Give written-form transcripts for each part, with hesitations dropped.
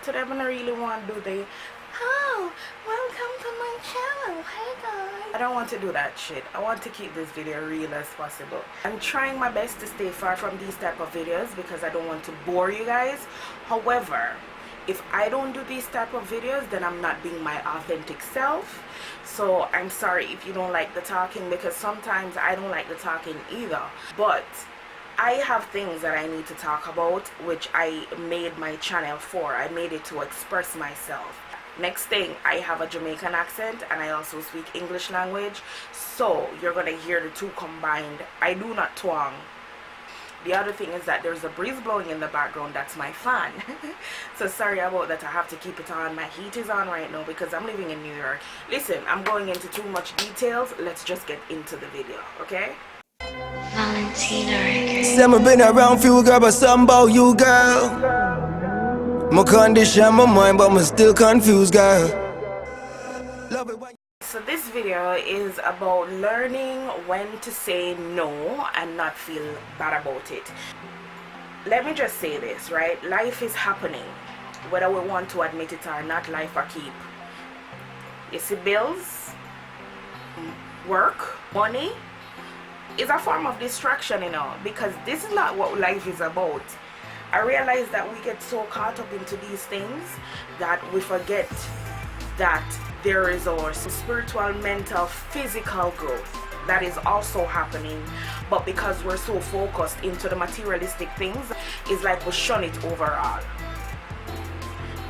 today I don't really want to do the oh, welcome to my channel, hey guys. I don't want to do that shit. I want to keep this video real as possible. I'm trying my best to stay far from these type of videos because I don't want to bore you guys. However, if I don't do these type of videos, then I'm not being my authentic self. So I'm sorry if you don't like the talking, because sometimes I don't like the talking either. But I have things that I need to talk about, which I made my channel for. I made it to express myself. Next thing, I have a Jamaican accent and I also speak English language. So you're gonna hear the two combined. I do not twang. The other thing is that there's a breeze blowing in the background. That's my fan. So sorry about that. I have to keep it on. My heat is on right now because I'm living in New York. Listen, I'm going into too much details. Let's just get into the video, okay? Say me been around few girl, but something about you, girl. My condition, my mind, but me still confused, girl. Love it when So this video is about learning when to say no and not feel bad about it. Let me just say this, right? Life is happening. Whether we want to admit it or not, life or keep. You see, bills, work, money is a form of distraction, you know, because this is not what life is about. I realize that we get so caught up into these things that we forget that there is our spiritual, mental, physical growth that is also happening. But because we're so focused into the materialistic things, it's like we shun it overall.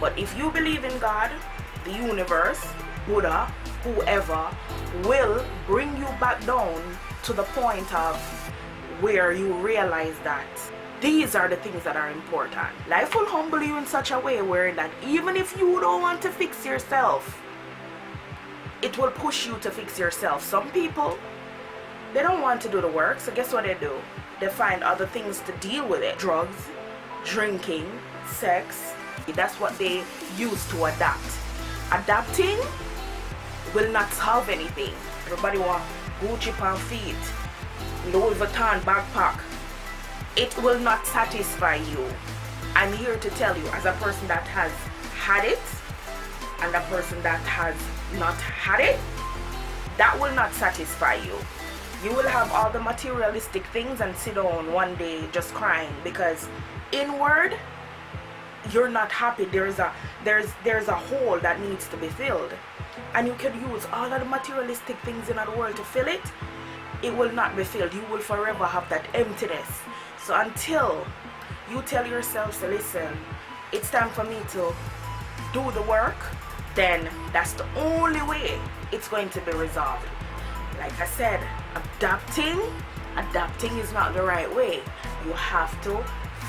But if you believe in God, the universe, Buddha, whoever, will bring you back down to the point of where you realize that these are the things that are important. Life will humble you in such a way where that even if you don't want to fix yourself, it will push you to fix yourself. Some people, they don't want to do the work, so guess what they do? They find other things to deal with it. Drugs, drinking, sex. That's what they use to adapt. Adapting will not solve anything. Everybody want Gucci on feet, Louis Vuitton backpack. It will not satisfy you. I'm here to tell you, as a person that has had it and a person that has not had it, that will not satisfy you. You will have all the materialistic things and sit down one day just crying because inward you're not happy. There's a hole that needs to be filled, and you can use all of the materialistic things in the world to fill it. It will not be filled. You will forever have that emptiness. So until you tell yourself, so listen, it's time for me to do the work, then that's the only way it's going to be resolved. Like I said, adapting is not the right way. You have to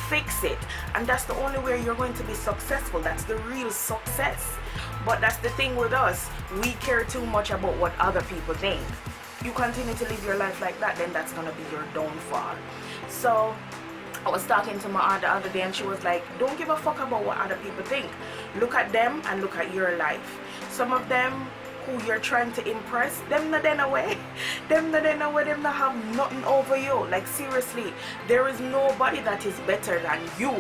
fix it, and that's the only way you're going to be successful. That's the real success. But that's the thing with us, we care too much about what other people think. You continue to live your life like that, then that's gonna be your downfall. So I was talking to my aunt the other day and she was like, don't give a fuck about what other people think. Look at them and look at your life. Some of them who you're trying to impress, them not then away. Them not have nothing over you. Like seriously, there is nobody that is better than you.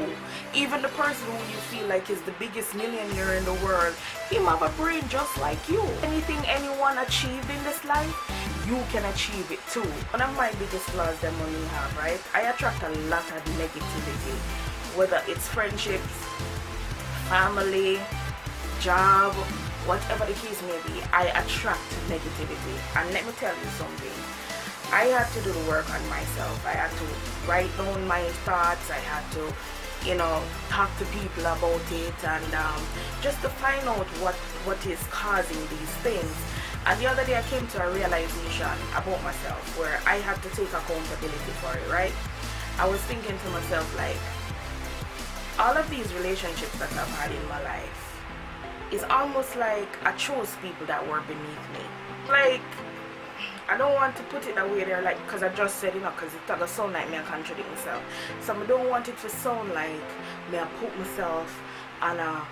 Even the person who you feel like is the biggest millionaire in the world, him have a brain just like you. Anything anyone achieved in this life, you can achieve it too. One of my biggest flaws that money have, right? I attract a lot of negativity, whether it's friendships, family, job, whatever the case may be. I attract negativity. And let me tell you something, I had to do the work on myself. I had to write down my thoughts. I had to, you know, talk to people about it, and just to find out what is causing these things. And the other day I came to a realization about myself where I had to take accountability for it, right? I was thinking to myself, like, all of these relationships that I've had in my life, it's almost like I chose people that were beneath me. Like, I don't want to put it that way there, like, because I just said, you know, because it's going to sound like me I contradict myself. So I don't want it to sound like me I put myself on a,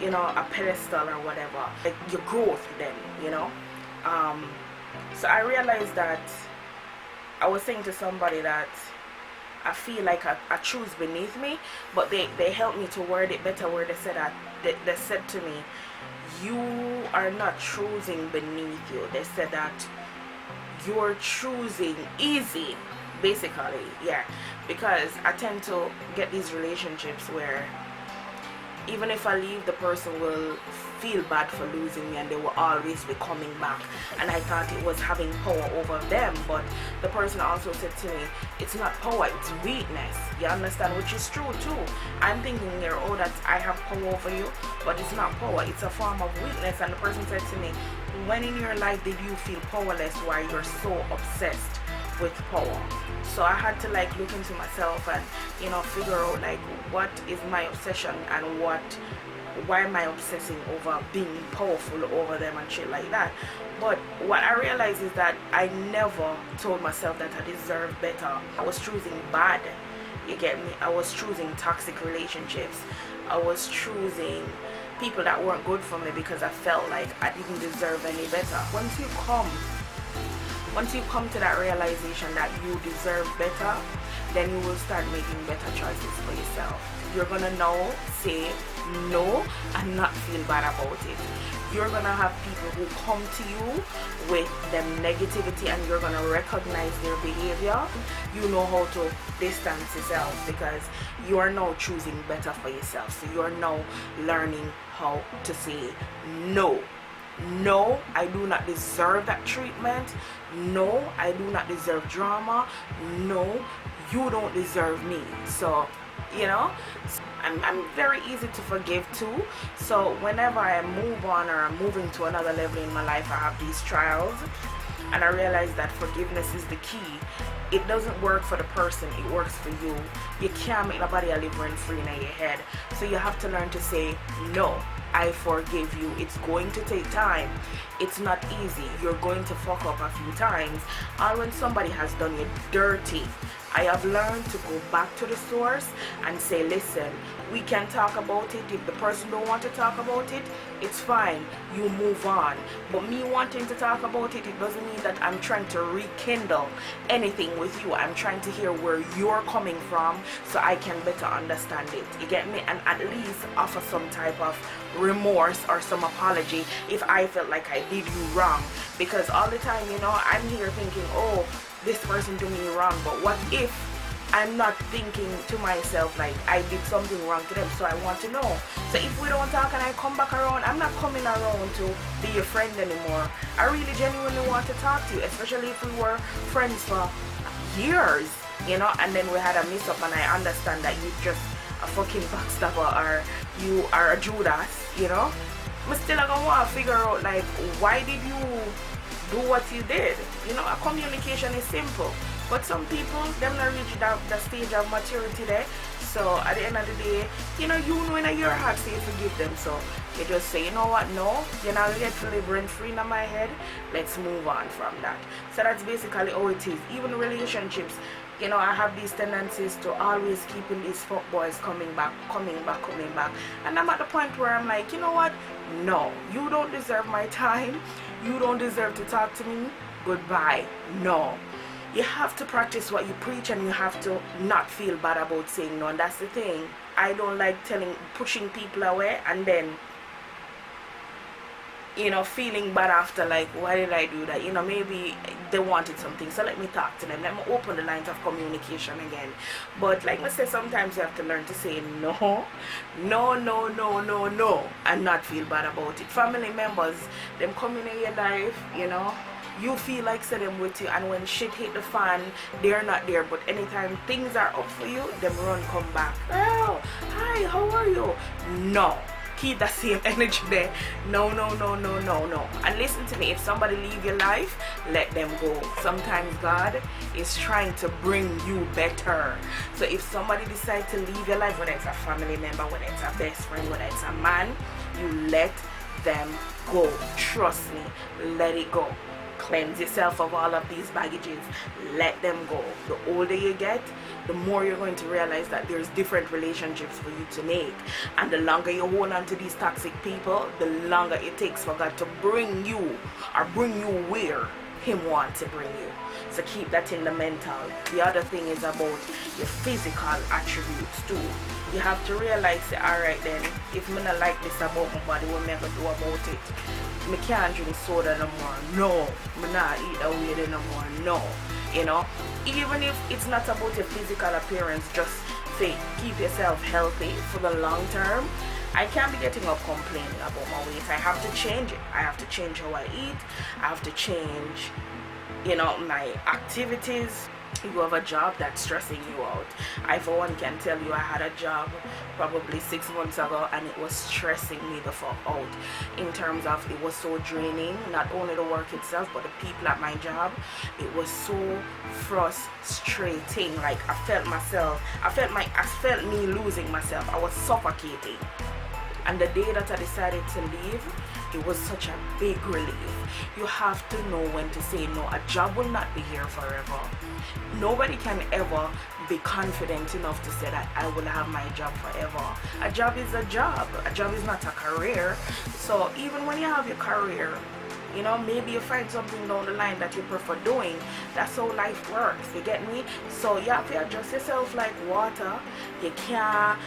you know, a pedestal or whatever. Like, your growth then, you know. So I realized that I was saying to somebody that I feel like I choose beneath me, but they helped me to word it better, where they said that they said to me, you are not choosing beneath you. They said that you're choosing easy, basically. Yeah, because I tend to get these relationships where even if I leave, the person will feel bad for losing me, and they will always be coming back. And I thought it was having power over them, but the person also said to me, it's not power, it's weakness. You understand? Which is true too. I'm thinking here, oh, that I have power over you, but it's not power, it's a form of weakness. And the person said to me, when in your life did you feel powerless, why you're so obsessed with power? So I had to like look into myself and, you know, figure out like what is my obsession, and why am I obsessing over being powerful over them and shit like that. But what I realized is that I never told myself that I deserved better. I was choosing bad, you get me? I was choosing toxic relationships. I was choosing people that weren't good for me because I felt like I didn't deserve any better. Once you come to that realization that you deserve better, then you will start making better choices for yourself. You're gonna now say no and not feel bad about it. You're gonna have people who come to you with them negativity, and you're gonna recognize their behavior. You know how to distance yourself because you are now choosing better for yourself. So you're now learning how to say no. No, I do not deserve that treatment. No, I do not deserve drama. No, you don't deserve me. So, you know, I'm very easy to forgive too. So whenever I move on, or I'm moving to another level in my life, I have these trials, and I realize that forgiveness is the key. It doesn't work for the person, it works for you. You can't make nobody live rent free in your head. So you have to learn to say no. I forgive you. It's going to take time. It's not easy. You're going to fuck up a few times. And when somebody has done you dirty, I have learned to go back to the source and say, listen, we can talk about it. If the person don't want to talk about it, it's fine. You move on. But me wanting to talk about it, it doesn't mean that I'm trying to rekindle anything with you. I'm trying to hear where you're coming from so I can better understand it. You get me? And at least offer some type of remorse or some apology if I felt like I did you wrong. Because all the time, you know, I'm here thinking, oh, this person did me wrong. But what if I'm not thinking to myself like I did something wrong to them? So I want to know. So if we don't talk and I come back around, I'm not coming around to be your friend anymore. I really genuinely want to talk to you, especially if we were friends for years, you know, and then we had a mix up, and I understand that you just a fucking backstabber, or you are a Judas, you know. But still I gonna want to figure out like, why did you do what you did? You know, a communication is simple, but some people them not reach the stage of maturity there. So at the end of the day, you know in your heart say you forgive them, so you just say, you know what, no, you're not let to live rent free in my head, let's move on from that. So that's basically how it is. Even relationships, you know, I have these tendencies to always keeping these fuck boys coming back, and I'm at the point where I'm like, you know what, no, you don't deserve my time, you don't deserve to talk to me, goodbye. No, you have to practice what you preach, and you have to not feel bad about saying no. And that's the thing, I don't like pushing people away and then, you know, feeling bad after, like, why did I do that? You know, maybe they wanted something, so let me talk to them, let me open the lines of communication again. But like I said, sometimes you have to learn to say no, and not feel bad about it. Family members, them coming in your life, you know, you feel like say them with you, and when shit hit the fan, they're not there. But anytime things are up for you, them run come back. Oh, hi, how are you? No, keep that same energy there. No. And listen to me, if somebody leave your life, let them go. Sometimes God is trying to bring you better. So if somebody decides to leave your life, whether it's a family member, whether it's a best friend, whether it's a man, you let them go. Trust me, let it go. Cleanse yourself of all of these baggages. Let them go. The older you get, the more you're going to realize that there's different relationships for you to make. And the longer you hold on to these toxic people, the longer it takes for God to bring you, or bring you where him want to bring you. So keep that in the mental. The other thing is about your physical attributes too. You have to realize, alright then, if me not like this about my body, what am I gonna do about it? Me can't drink soda no more. No. Me not eat that way no more. No. You know, even if it's not about your physical appearance, just keep yourself healthy for the long term. I can't be getting up complaining about my weight. I have to change it. I have to change how I eat. I have to change, you know, my activities. You have a job that's stressing you out. I for one can tell you I had a job probably 6 months ago and it was stressing me the fuck out, in terms of it was so draining, not only the work itself but the people at my job. It was so frustrating. Like I felt me losing myself. I was suffocating. And the day that I decided to leave, it was such a big relief. You have to know when to say no. A job will not be here forever. Nobody can ever be confident enough to say that I will have my job forever. A job is a job. A job is not a career. So even when you have your career, you know, maybe you find something down the line that you prefer doing. That's how life works. You get me? So you have to adjust yourself like water. You can't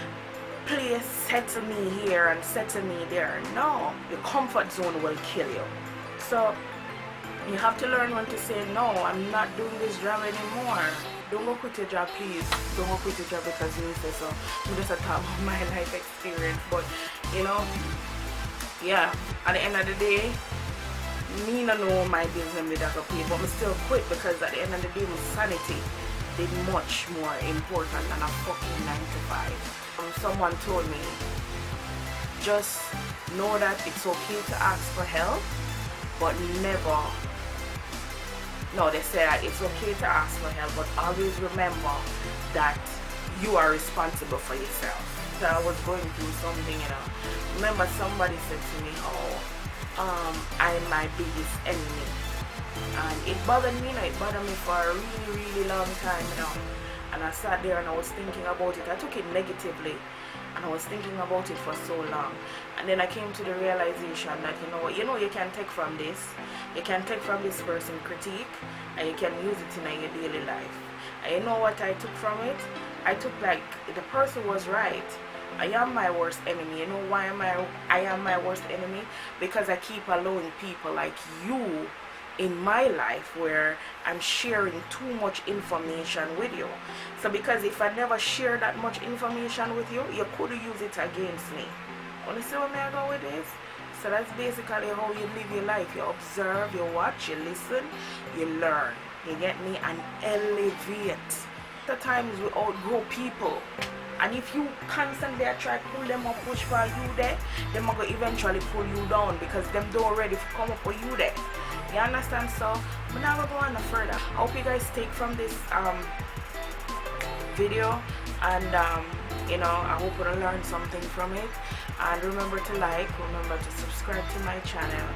play settle me here and settle me there. No, your comfort zone will kill you. So you have to learn when to say no. I'm not doing this job anymore. Don't go quit your job, please. Don't go quit your job because you say so. I'm just a talk about my life experience. But you know, yeah, at the end of the day, me not know my business with that pay, but I still quit because at the end of the day, my sanity is much more important than a fucking 9 to 5. Someone told me, just know that it's okay to ask for help, but never, no, they said that it's okay to ask for help, but always remember that you are responsible for yourself. So I was going through something, you know. Remember somebody said to me, I'm my biggest enemy. And it bothered me, it bothered me for a really, really long time, you know. And I sat there and I was thinking about it. I took it negatively and I was thinking about it for so long. And then I came to the realization that, you know, you can take from this. You can take from this person critique and you can use it in your daily life. And you know what I took from it? I took like, the person was right. I am my worst enemy. You know why I am my worst enemy? Because I keep allowing people like you in my life where I'm sharing too much information with you. So because if I never share that much information with you, you could use it against me. Wanna see where I go with this? So that's basically how you live your life. You observe, you watch, you listen, you learn. You get me? And elevate. Sometimes we outgrow people. And if you constantly try to pull them up, push for you there, they might eventually pull you down because them don't ready to come up for you there. You understand? So we're not going to go on further. I hope you guys take from this video, and you know, I hope you'll learn something from it. And remember to like, remember to subscribe to my channel,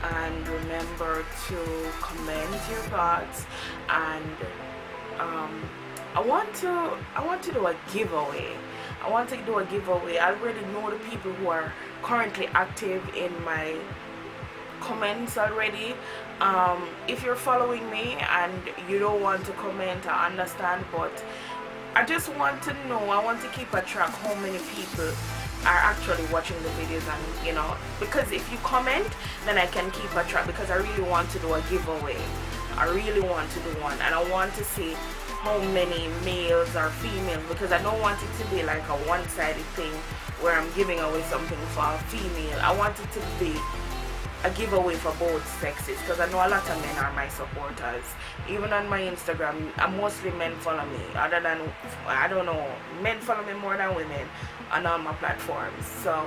and remember to comment your thoughts. And I want to do a giveaway. I want to do a giveaway. I already know the people who are currently active in my comments already. If you're following me and you don't want to comment, I understand, but I just want to know, I want to keep a track how many people are actually watching the videos, and you know, because if you comment then I can keep a track, because I really want to do a giveaway. I really want to do one, and I want to see how many males or females, because I don't want it to be like a one-sided thing where I'm giving away something for a female. I want it to be a giveaway for both sexes, because I know a lot of men are my supporters. Even on my Instagram, mostly men follow me, other than, I don't know, men follow me more than women on all my platforms. So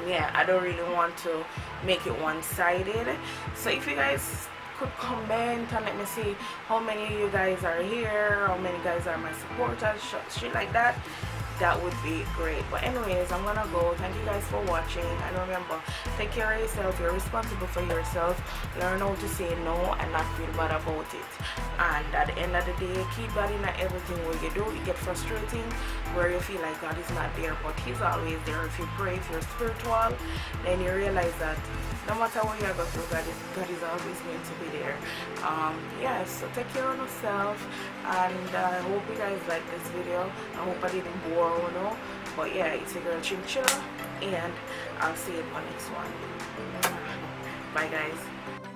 yeah, I don't really want to make it one-sided. So if you guys could comment and let me see how many of you guys are here, how many guys are my supporters, shit like that, that would be great. But anyways, I'm gonna go. Thank you guys for watching, and remember, take care of yourself. You're responsible for yourself. Learn how to say no and not feel bad about it. And at the end of the day, keep that in everything what you do. It get frustrating, where you feel like God is not there, but He's always there. If you pray, if you're spiritual, then you realize that no matter what you go through, God is always going to be there. Yeah, so take care of yourself, and I hope you guys like this video. I hope I didn't bore you, know. But yeah, it's your girl Chinchilla, and I'll see you in the next one. Bye guys.